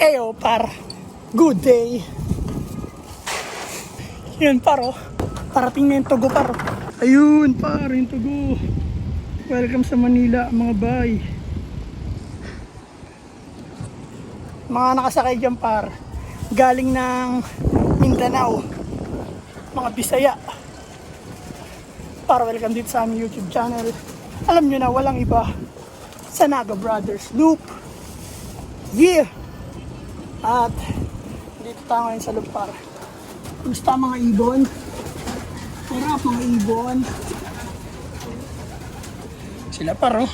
Eyo par, good day. Yun paro, parating na yung tugo paro. Ayun par, yung tugo. Welcome sa Manila mga bay. Mga nakasakay dyan par, galing ng Mindanao, mga Bisaya. Para welcome dito sa aming YouTube channel. Alam nyo na walang iba sa Naga Brothers Loop. Yeah! At dito tayo ngayon sa Lupar. Kumusta mga ibon? Sarap mga ibon. Sila par, oh.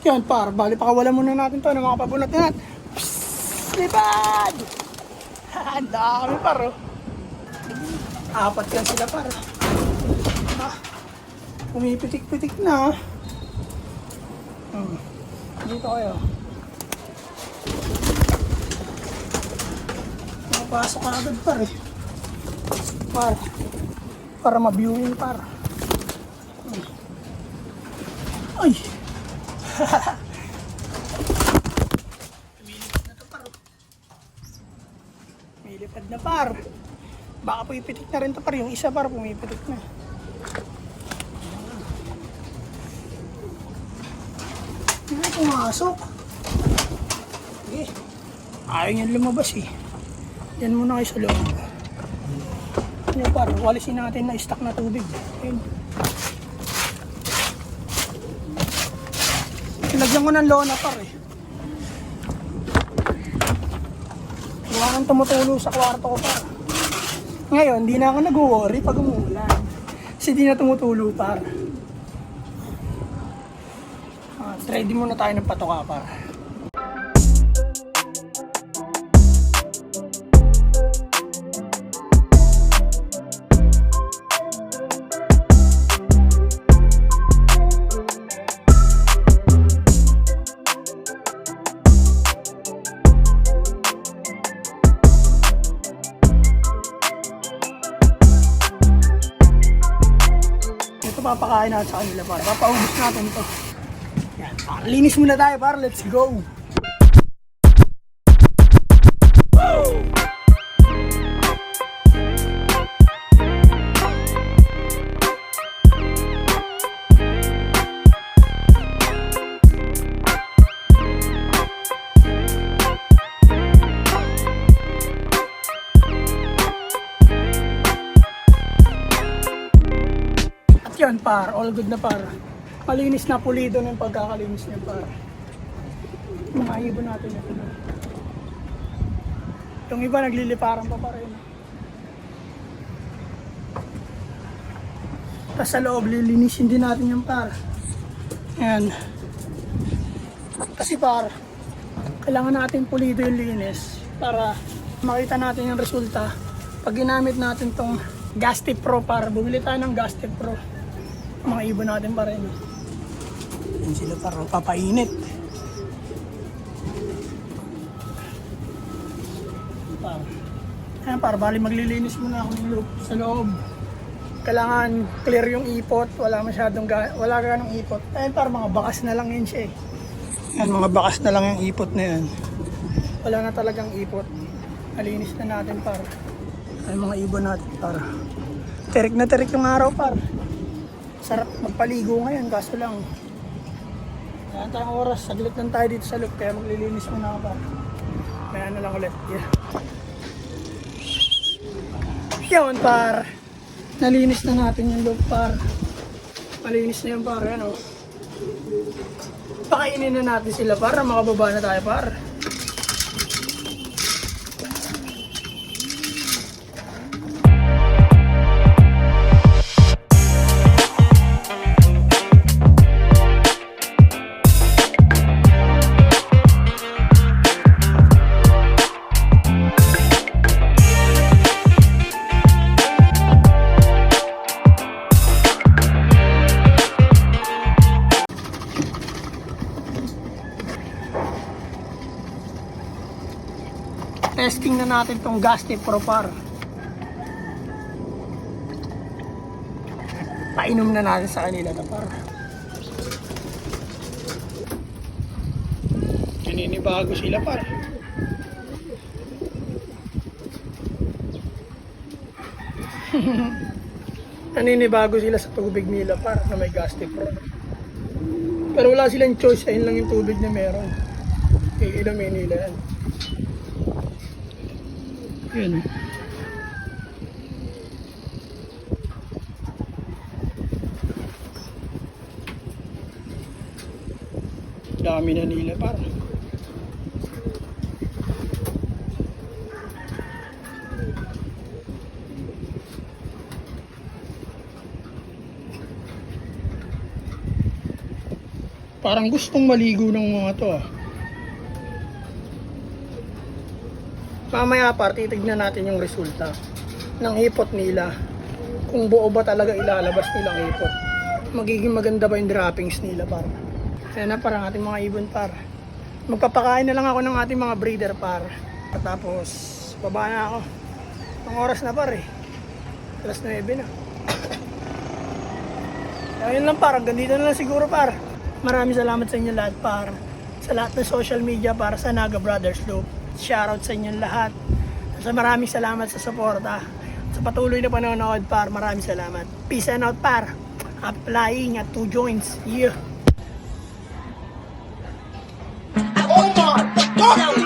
Yan par, bali pakawalan muna natin to ng mga pabunot natin. Psst! Lipad! Ang dami par, oh. Apat yan sila par. Pumipitik-pitik na. Dito kayo. Pasok ka agad par eh. Para ma-viewing par. Ay! Lumilipad na to par. Lumilipad na par. Baka pumipitik na rin to par. Yung isa par pumipitik na. Hindi na pumasok. Okay. Ayaw niyan lumabas eh. Yan muna kayo sa loob. Yan par, walisin natin na stock na tubig. Ayun. Lagyan ko ng lona par eh. Wala nang tumutulo sa kwarto ko par. Ngayon, di na ako nag-worry pag umuulan. Kasi di na tumutulo par. Ready muna tayo ng patoka par. Papakain natin sa kanila para papaubos natin ito. Yan, linis muna tayo para let's go. Yan par, all good na par. Malinis na pulido ng pagkakalinis niya par. Mga ibon natin ito. Yung iba nagliliparan pa rin. Tapos sa loob lilinisin din natin yung par. Yan. Kasi par, kailangan natin pulido yung linis para makita natin yung resulta. Pag ginamit natin tong Gastip Pro par, bumili tayo ng Gastip Pro. Mga ibon natin pa rin. Yan sila para papainit. Ayan para bali maglilinis muna ako ng loop sa loob. Kailangan clear yung ipot. Wala masyadong wala ganong ipot. Ayan para mga bakas na lang yun siya eh. Ayan, mga bakas na lang yung ipot na yan. Wala na talagang ipot. Nalinis na natin para. Ayan mga ibon natin para. Terik na terik yung araw para. Sarap magpaligo ngayon, kaso lang wala tayong oras, saglit lang tayo dito sa loop kaya maglilinis muna ako pa. Kaya na lang ulit. Yeah. Yun par, nalinis na natin yung loop par. Malinis na yun par, ano. Pakainin na natin sila para makababa na tayo par. Testing na natin tong Gastip Pro par. Painom na natin sa kanila to par. Naninibago sila par. Naninibago sila sa tubig nila par na may Gasti Pro. Pero wala silang choice, ayun lang yung tubig na meron. Iinumin nila yan. Yun. Dami na nila par. Parang gustong maligo ng mga to ah. Mamaya par, titignan natin yung resulta ng hipot nila. Kung buo ba talaga ilalabas nilang hipot. Magiging maganda ba yung droppings nila par. Kaya na parang ating mga ibon par. Magpapakain na lang ako ng ating mga breeder par. Tapos baba na ako. Ang oras na par eh. Alas 9 na. Ayun lang par, ganito na lang siguro par. Maraming salamat sa inyo lahat par. Sa lahat ng social media para sa Naga Brothers Loop. Shoutout sa inyo lahat. Sa maraming salamat sa suporta. Sa patuloy na panonood par, maraming salamat. Peace and out par. Applying at 2 joints. Yeah. Oh my God!